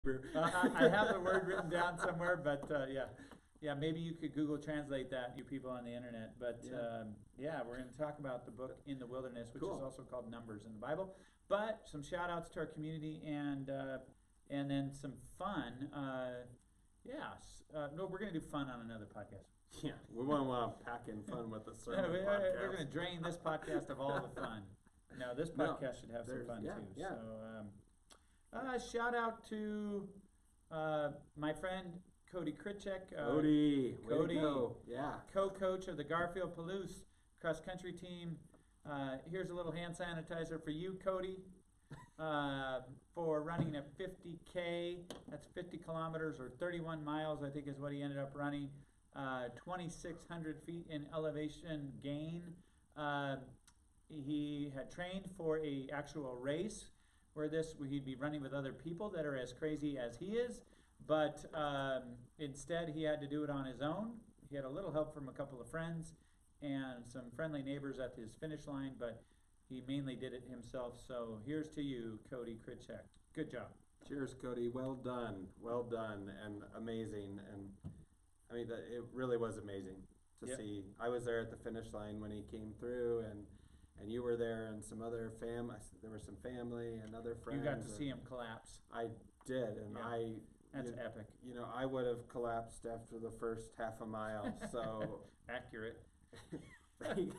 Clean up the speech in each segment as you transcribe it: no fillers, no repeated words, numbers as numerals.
I have the word written down somewhere, but yeah, maybe you could Google translate that, you people on the internet. But yeah, we're going to talk about the book In the Wilderness, which is Cool. also called Numbers in the Bible. But some shout outs to our community and then some fun. No, we're going to do fun on another podcast. Yeah, we wouldn't want to pack in fun with the sermon We're podcast. going to drain this podcast of all the fun. No, this No, podcast should have some fun yeah, too. yeah. So, shout out to my friend Cody Kritchek. Cody, way Cody, to go. Yeah. co-coach of the Garfield Palouse cross-country team. Here's a little hand sanitizer for you, Cody, for running a 50K. That's 50 kilometers or 31 miles, I think is what he ended up running. 2,600 feet in elevation gain. He had trained for a actual race where he'd be running with other people that are as crazy as he is, but instead he had to do it on his own. He had a little help from a couple of friends and some friendly neighbors at his finish line, but he mainly did it himself. So here's to you, Cody Kritchek. Good job. Cheers, Cody. Well done, and amazing. And I mean, it really was amazing to see. I was there at the finish line when he came through, and you were there, and some other there was some family and other friends. You got to see him collapse. I did, and That's epic. You know, I would have collapsed after the first half a mile. So accurate. Thanks.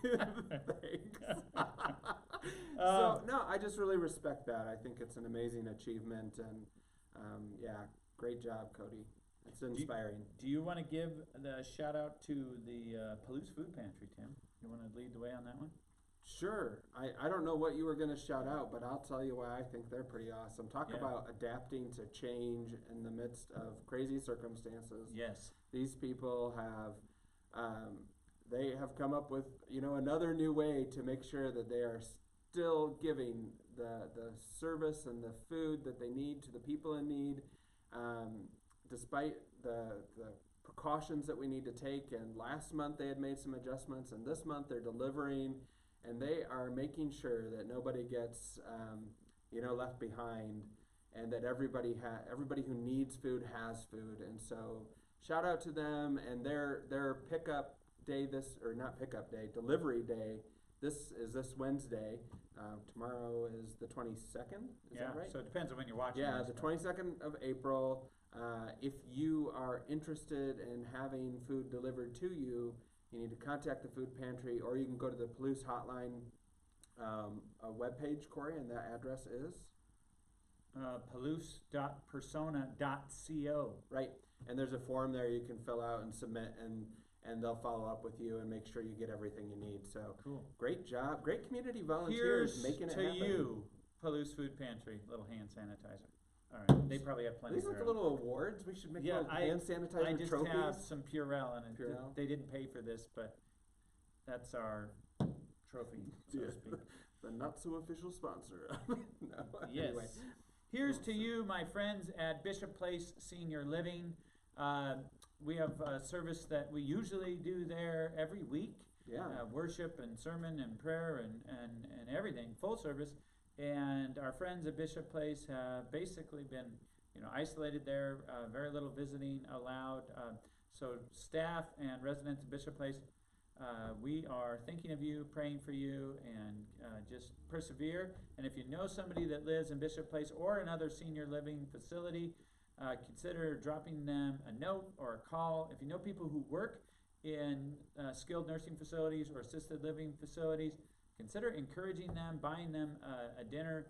So no, I just really respect that. I think it's an amazing achievement, and yeah, great job, Cody. It's inspiring. Do you want to give the shout out to the Palouse Food Pantry, Tim? You want to lead the way on that one? Sure. I don't know what you were going to shout out, but I'll tell you why I think they're pretty awesome. Talk about adapting to change in the midst of crazy circumstances. Yes. These people they have come up with, another new way to make sure that they are still giving the service and the food that they need to the people in need, despite the precautions that we need to take. And last month they had made some adjustments, and this month they're delivering. And they are making sure that nobody gets, left behind, and that everybody who needs food has food. And so, shout out to them and their pickup day delivery day. This Wednesday. Tomorrow is the 22nd. Is that right? So it depends on when you're watching. Yeah, the 22nd of April. If you are interested in having food delivered to you, you need to contact the food pantry, or you can go to the Palouse Hotline webpage, Corey, and that address is? Palouse.persona.co. Right, and there's a form there you can fill out and submit, and they'll follow up with you and make sure you get everything you need. So cool. Great job. Great community volunteers making it happen. Here's to you, Palouse Food Pantry. Little hand sanitizer. All right, they probably have plenty. These look little awards. We should make little hand sanitizer trophies. I just have some Purell, and they didn't pay for this, but that's our trophy, so to speak. The not so official sponsor. No, yes. Anyway. Here's to you, my friends at Bishop Place Senior Living. We have a service that we usually do there every week. Yeah. Worship and sermon and prayer and everything, full service. And our friends at Bishop Place have basically been, isolated there, very little visiting allowed. So staff and residents of Bishop Place, we are thinking of you, praying for you, and just persevere. And if you know somebody that lives in Bishop Place or another senior living facility, consider dropping them a note or a call. If you know people who work in skilled nursing facilities or assisted living facilities, consider encouraging them, buying them a dinner,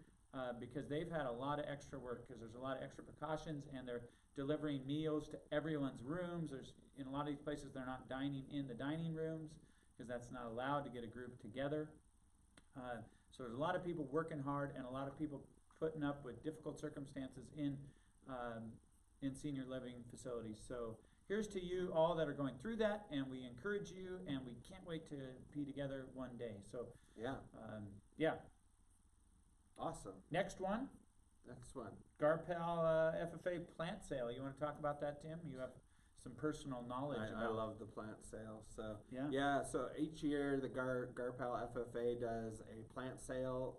because they've had a lot of extra work because there's a lot of extra precautions, and they're delivering meals to everyone's rooms. There's in a lot of these places they're not dining in the dining rooms because that's not allowed to get a group together. So there's a lot of people working hard and a lot of people putting up with difficult circumstances in senior living facilities. So here's to you all that are going through that, and we encourage you, and we can't wait to be together one day. So yeah. Awesome. Next one. Garpal FFA plant sale. You want to talk about that, Tim? You have some personal knowledge. I love the plant sale. So yeah. So each year the Garpal FFA does a plant sale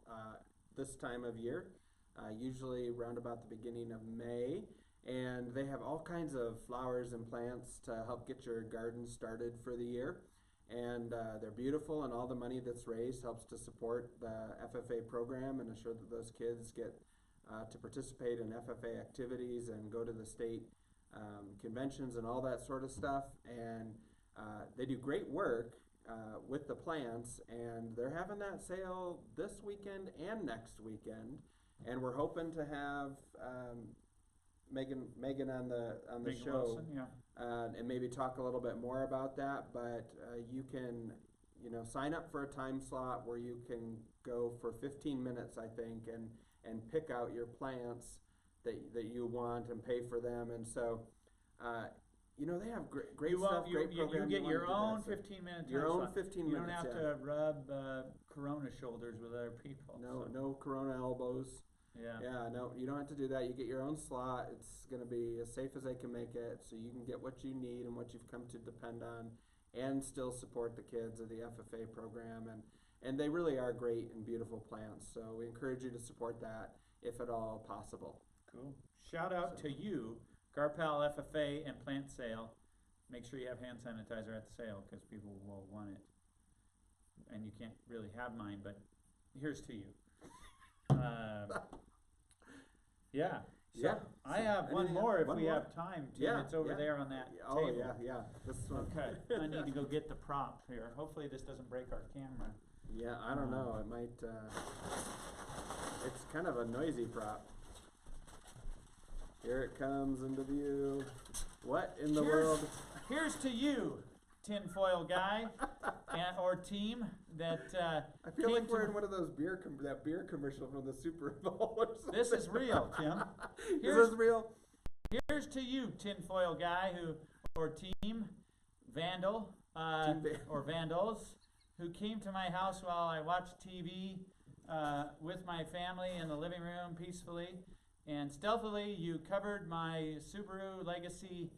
this time of year, usually around about the beginning of May, they have all kinds of flowers and plants to help get your garden started for the year. And they're beautiful, and all the money that's raised helps to support the FFA program and ensure that those kids get to participate in FFA activities and go to the state conventions and all that sort of stuff. And they do great work with the plants, and they're having that sale this weekend and next weekend. And we're hoping to have Megan on the Megan show, Wilson, yeah. and maybe talk a little bit more about that. But you can, sign up for a time slot where you can go for 15 minutes, I think, and pick out your plants that you want and pay for them. And so, they have great stuff, great program. You get your own 15-minute time Your own slot. 15 You minutes. don't have to rub Corona shoulders with other people. No Corona elbows. Yeah. No, you don't have to do that. You get your own slot. It's going to be as safe as they can make it, so you can get what you need and what you've come to depend on, and still support the kids of the FFA program. And they really are great and beautiful plants, so we encourage you to support that if at all possible. Cool. Shout out to you, Garpal FFA and plant sale. Make sure you have hand sanitizer at the sale, because people will want it. And you can't really have mine, but here's to you. Yeah. So I have one more if we have time. Tim, it's over there on that table. Yeah. This one. Okay. I need to go get the prop here. Hopefully this doesn't break our camera. Yeah, I don't know. It might. It's kind of a noisy prop. Here it comes into view. What in the world? Here's to you, tinfoil guy or team that. I feel like we're in one of those beer commercial from the Super Bowl or something. This is real, Tim. Is this real? Here's to you, tinfoil guy or team vandal or vandals who came to my house while I watched TV with my family in the living room peacefully, and stealthily you covered my Subaru Legacy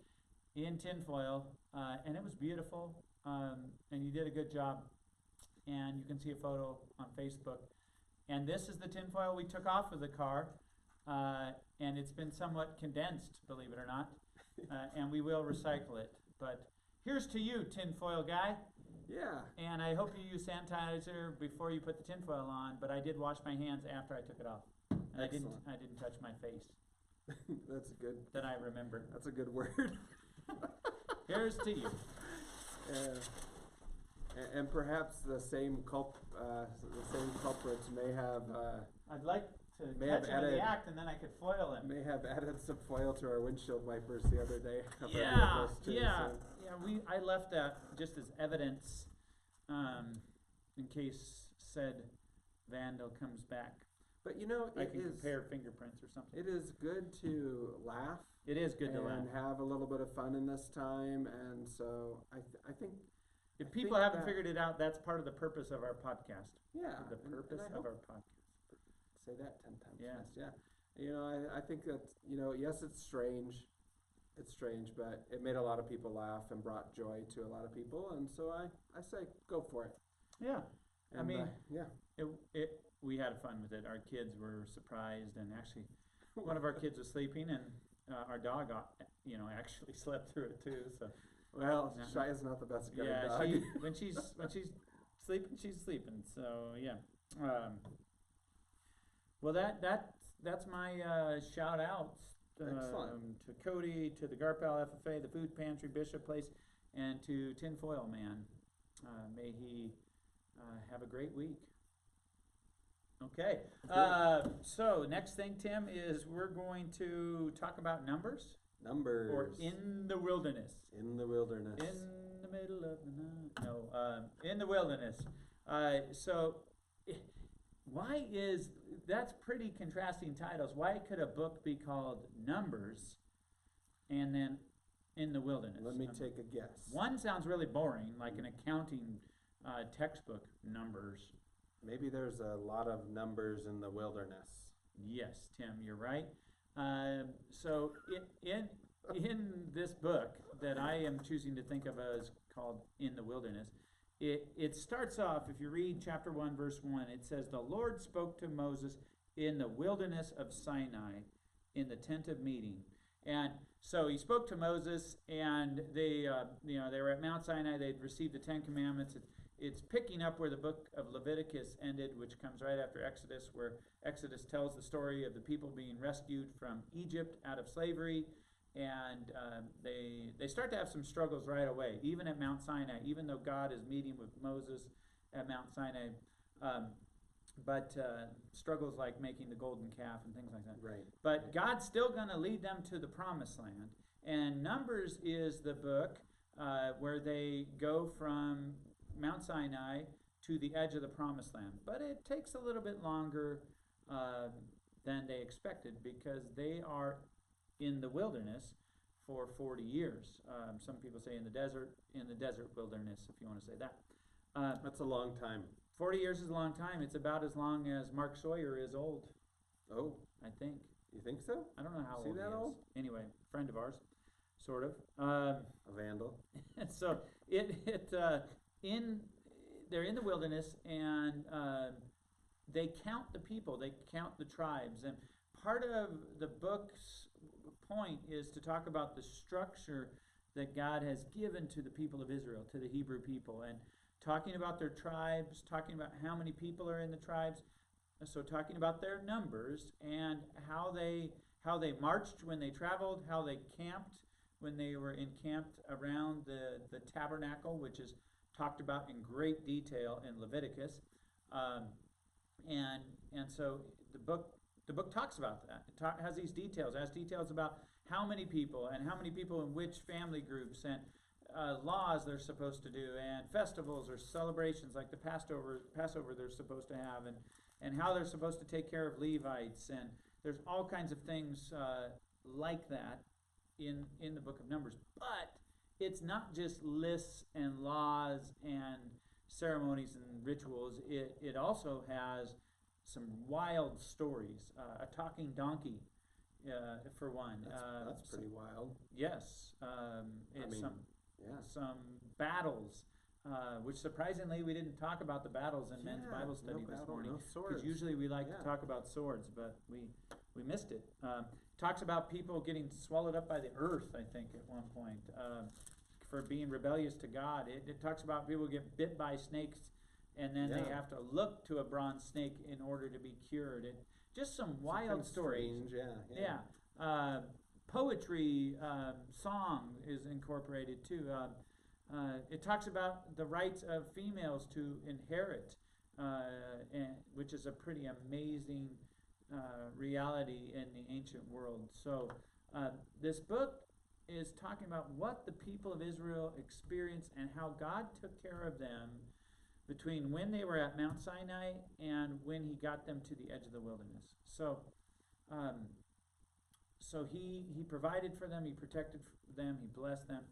in tinfoil, and it was beautiful, and you did a good job, and you can see a photo on Facebook. And this is the tinfoil we took off of the car, and it's been somewhat condensed, believe it or not, and we will recycle it. But here's to you, tinfoil guy. Yeah. And I hope you use sanitizer before you put the tinfoil on, but I did wash my hands after I took it off. And I didn't touch my face. That's good. That I remember. That's a good word. Here's to you. And perhaps the same culprits may have. I'd like to may catch have him in added- the act, and then I could foil him. May have added some foil to our windshield wipers the other day. of our Yeah, vehicles too, yeah, so. yeah. I left that just as evidence, in case said vandal comes back. But I can compare fingerprints or something. It is good to laugh. It is good to laugh. And have a little bit of fun in this time, and so I think. If people haven't figured it out, that's part of the purpose of our podcast. Yeah. The purpose of our podcast. Say that 10 times. Yeah. Fast. Yeah. I think that, yes, it's strange. It's strange, but it made a lot of people laugh and brought joy to a lot of people, and so I say go for it. Yeah. And, We had fun with it. Our kids were surprised, and actually, one of our kids was sleeping, and our dog, actually slept through it too. So, well, Shy is not the best guard dog. Yeah, when she's sleeping, she's sleeping. So yeah. Well, that's my shout outs to Cody, to the Garpal FFA, the Food Pantry, Bishop Place, and to Tinfoil Man. May he have a great week. Okay. So next thing, Tim, is we're going to talk about numbers. Numbers. Or in the wilderness. In the wilderness. In the middle of the night. No, in the wilderness. So that's pretty contrasting titles. Why could a book be called Numbers and then in the wilderness? Let me take a guess. One sounds really boring, like an accounting textbook, Numbers. Maybe there's a lot of numbers in the wilderness. Yes, Tim, you're right. So in this book that I am choosing to think of as called In the Wilderness, it starts off, if you read chapter 1, verse 1, it says, "The Lord spoke to Moses in the wilderness of Sinai in the tent of meeting." And So he spoke to Moses, and they were at Mount Sinai. They'd received the Ten Commandments. It's picking up where the book of Leviticus ended, which comes right after Exodus, where Exodus tells the story of the people being rescued from Egypt out of slavery. And they start to have some struggles right away, even at Mount Sinai, even though God is meeting with Moses at Mount Sinai. But struggles like making the golden calf and things like that. Right. But God's still going to lead them to the promised land. And Numbers is the book where they go from Mount Sinai to the edge of the promised land. But it takes a little bit longer than they expected, because they are in the wilderness for 40 years. Some people say in the desert wilderness, if you want to say that. That's a long time. 40 years is a long time. It's about as long as Mark Sawyer is old. Oh, I think. you think so? I don't know how See old that he is. old? Anyway, friend of ours, sort of. A vandal. So they're in the wilderness, and they count the people. They count the tribes, and part of the book's point is to talk about the structure that God has given to the people of Israel, to the Hebrew people, and talking about their tribes, talking about how many people are in the tribes, so talking about their numbers and how they marched when they traveled, how they camped when they were encamped around the tabernacle, which is talked about in great detail in Leviticus, and so the book talks about that. It has these details. It has details about how many people and how many people in which family groups, and laws they're supposed to do, and festivals or celebrations like the Passover they're supposed to have, and how they're supposed to take care of Levites, and there's all kinds of things like that in the book of Numbers. But it's not just lists and laws and ceremonies and rituals. It also has some wild stories. A talking donkey, for one. That's pretty wild. Yes. Some battles, which surprisingly we didn't talk about the battles in men's Bible study this morning. No swords. Because usually we like to talk about swords, but we missed it. Talks about people getting swallowed up by the earth, I think, at one point, for being rebellious to God. It talks about people get bit by snakes, and then they have to look to a bronze snake in order to be cured. Just some wild stories. Strange, yeah. Poetry, song is incorporated too. It talks about the rights of females to inherit, which is a pretty amazing reality in the ancient world. So this book is talking about what the people of Israel experienced and how God took care of them between when they were at Mount Sinai and when he got them to the edge of the wilderness. So he provided for them, he protected them, he blessed them.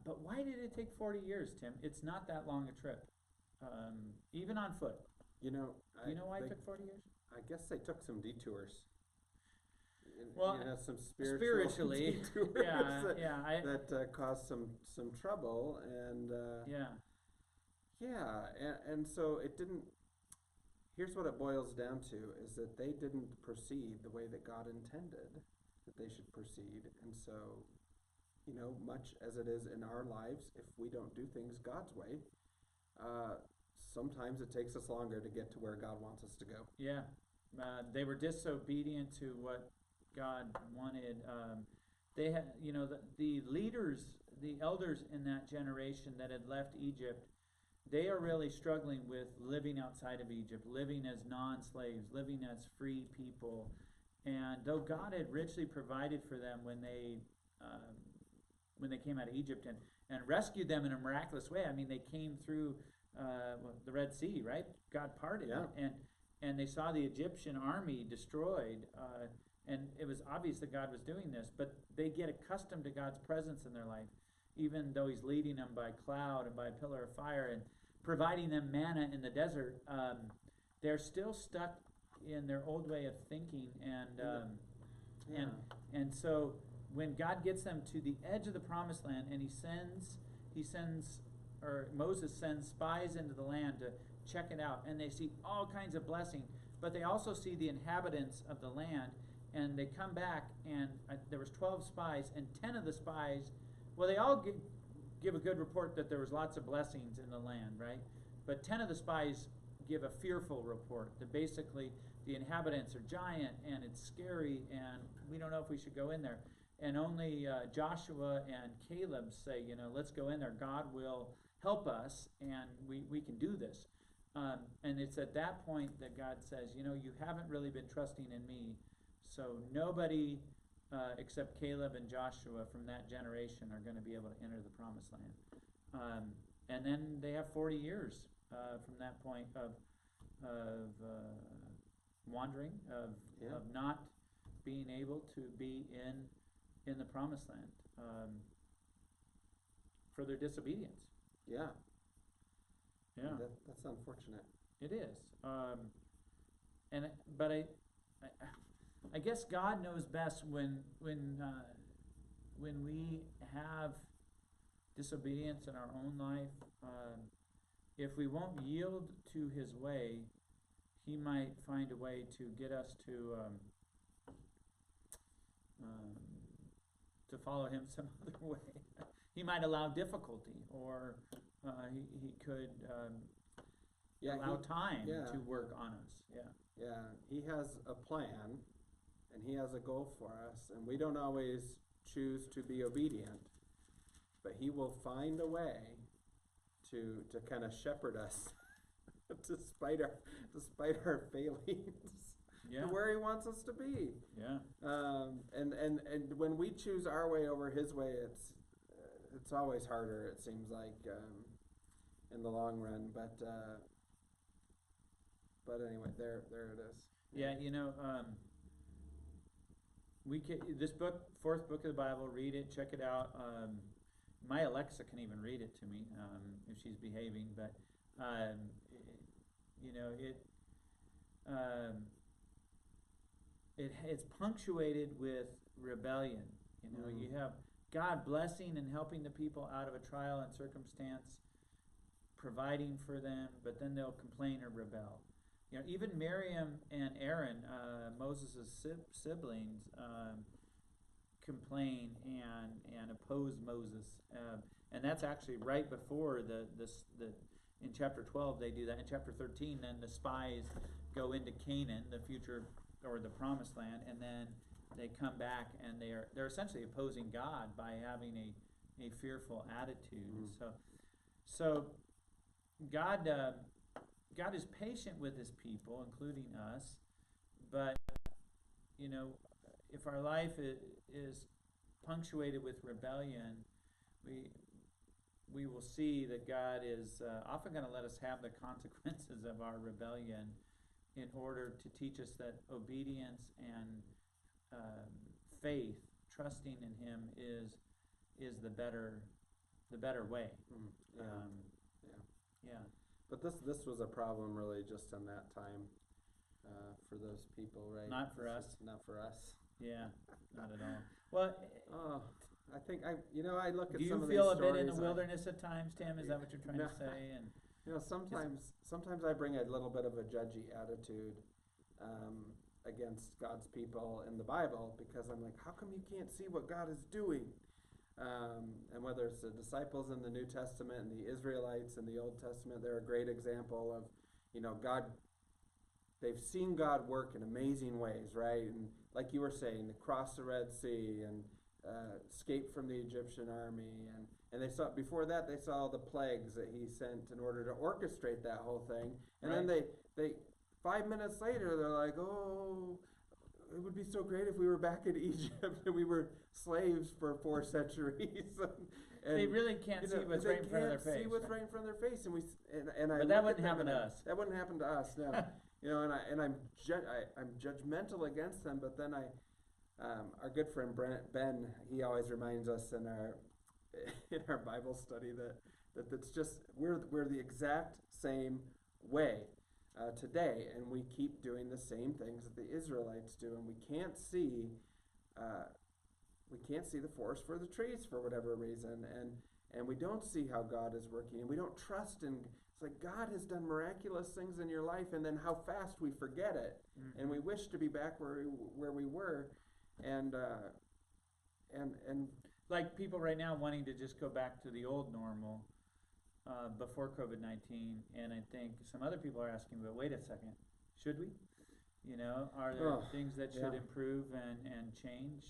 But why did it take 40 years, Tim? It's not that long a trip, even on foot. You know why it took 40 years? I guess they took some detours. Well, some spiritually, detours yeah, that caused some trouble, and and so it didn't. Here's what it boils down to: is that they didn't proceed the way that God intended that they should proceed, and so, much as it is in our lives, if we don't do things God's way, sometimes it takes us longer to get to where God wants us to go. Yeah, they were disobedient to what God wanted. They had, the leaders, the elders in that generation that had left Egypt, they are really struggling with living outside of Egypt, living as non-slaves, living as free people. And though God had richly provided for them when they came out of Egypt and rescued them in a miraculous way, I mean, they came through the Red Sea, right? God parted it, and they saw the Egyptian army destroyed, and it was obvious that God was doing this, but they get accustomed to God's presence in their life, even though he's leading them by cloud and by a pillar of fire and providing them manna in the desert. They're still stuck in their old way of thinking, and so when God gets them to the edge of the promised land, and Moses sends spies into the land to check it out, and they see all kinds of blessing, but they also see the inhabitants of the land, and they come back, and there was 12 spies, and 10 of the spies, well, they all give a good report that there was lots of blessings in the land, right? But 10 of the spies give a fearful report that basically the inhabitants are giant and it's scary and we don't know if we should go in there. And only Joshua and Caleb say, let's go in there. God will help us and we can do this. And it's at that point that God says, you haven't really been trusting in me. So nobody except Caleb and Joshua from that generation are going to be able to enter the promised land. And then they have 40 years from that point of wandering, of not being able to be in the promised land for their disobedience. Yeah. Yeah. That's unfortunate. It is. But I guess God knows best when we have disobedience in our own life. If we won't yield to His way, He might find a way to get us to follow Him some other way. He might allow difficulty, or he could allow time to work on us. Yeah, He has a plan, and He has a goal for us, and we don't always choose to be obedient, but He will find a way to kind of shepherd us despite our failings to where He wants us to be. Yeah. And when we choose our way over His way, it's always harder, it seems like, in the long run. But anyway, there it is. Yeah, this book, fourth book of the Bible, read it, check it out. My Alexa can even read it to me if she's behaving, but it's punctuated with rebellion. You have God blessing and helping the people out of a trial and circumstance, providing for them, but then they'll complain or rebel. Even Miriam and Aaron, Moses' siblings, complain and oppose Moses, and that's actually right before in chapter 12 they do that. In chapter 13, then the spies go into Canaan, the future or the promised land, and then they come back and they're essentially opposing God by having a fearful attitude. So God is patient with His people, including us, but if our life is punctuated with rebellion, we will see that God is often going to let us have the consequences of our rebellion in order to teach us that obedience and faith, trusting in Him, is the better way. Yeah. But this was a problem really just in that time for those people, right? Not for us. Not for us. Yeah, not at all. Well, I think I look at some of these stories. Do you feel a bit in the wilderness at times, Tim? Is that what you're trying to say? And sometimes I bring a little bit of a judgy attitude against God's people in the Bible, because I'm like, how come you can't see what God is doing? And whether it's the disciples in the New Testament and the Israelites in the Old Testament, they're a great example of, God. They've seen God work in amazing ways, right? And like you were saying, cross the Red Sea and escape from the Egyptian army, and they saw before that they saw the plagues that He sent in order to orchestrate that whole thing. And then they 5 minutes later they're like, oh, it would be so great if we were back in Egypt and we were slaves for 4 centuries. And they really can't see what's right in front of their face. See what's right in front of their face, But that wouldn't happen to us. That wouldn't happen to us, no. I'm judgmental against them, but then our good friend Ben, he always reminds us in our Bible study that it's just we're the exact same way today, and we keep doing the same things that the Israelites do, and we can't see the forest for the trees for whatever reason, and we don't see how God is working, and we don't trust in. It's like God has done miraculous things in your life, and then how fast we forget it, and we wish to be back where we were, and like people right now wanting to just go back to the old normal before COVID-19, and I think some other people are asking, but wait a second, should we? You know, are there things that should improve and change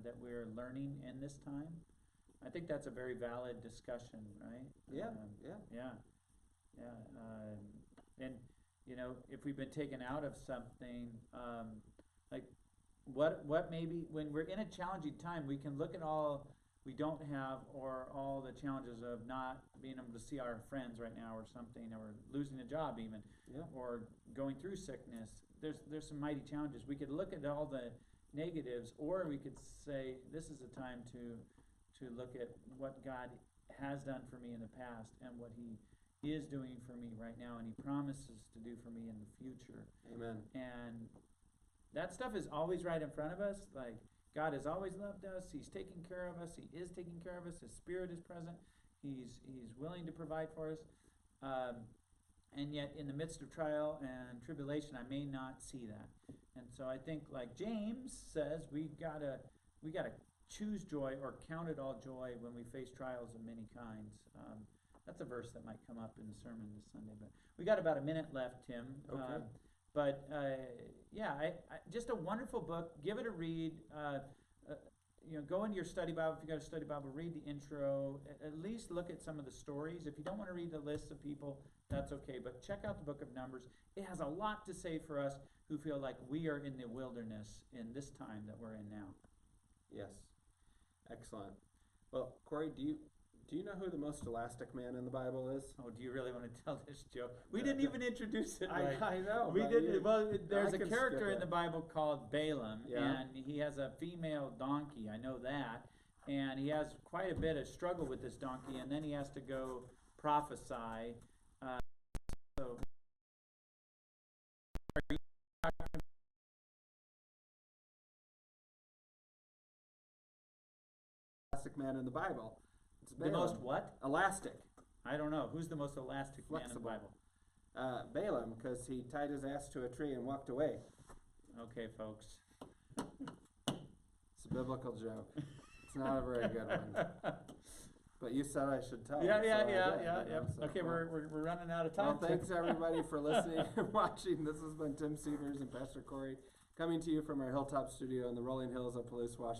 that we're learning in this time? I think that's a very valid discussion, right? Yeah. And you know, if we've been taken out of something, like what maybe when we're in a challenging time, we can look at all we don't have, or all the challenges of not being able to see our friends right now, or something, or losing a job even, or going through sickness. There's some mighty challenges. We could look at all the negatives, or we could say this is a time to look at what God has done for me in the past and what He is doing for me right now, and He promises to do for me in the future. Amen. And that stuff is always right in front of us. Like, God has always loved us. He's taking care of us. He is taking care of us. His Spirit is present. He's willing to provide for us. And yet, in the midst of trial and tribulation, I may not see that. And so I think, like James says, we gotta choose joy, or count it all joy, when we face trials of many kinds. That's a verse that might come up in the sermon this Sunday. But we got about a minute left, Tim. Okay. I just a wonderful book. Give it a read. You know, go into your study Bible. If you got a study Bible, read the intro. At least look at some of the stories. If you don't want to read the lists of people, that's okay. But check out the book of Numbers. It has a lot to say for us who feel like we are in the wilderness in this time that we're in now. Yes. Excellent. Well, Corey, do you know who the most elastic man in the Bible is? Oh, do you really want to tell this joke? We didn't even introduce it. Right. I know. We didn't. Well, there's I a can character skip in the Bible called Balaam, Yeah. and he has a female donkey. I know that, and he has quite a bit of struggle with this donkey, and then he has to go prophesy. So, Elastic man in the Bible. It's the Balaam. most what? Elastic. I don't know. Who's the most elastic man in the Flexible. Bible? Balaam, because he tied his ass to a tree and walked away. Okay, folks. It's a biblical joke. It's not a very good one. But you said I should tell. Yeah. So, Okay, well, we're running out of time. Well, thanks everybody for listening and watching. This has been Tim Severs and Pastor Corey, coming to you from our Hilltop studio in the rolling hills of Palouse, Washington.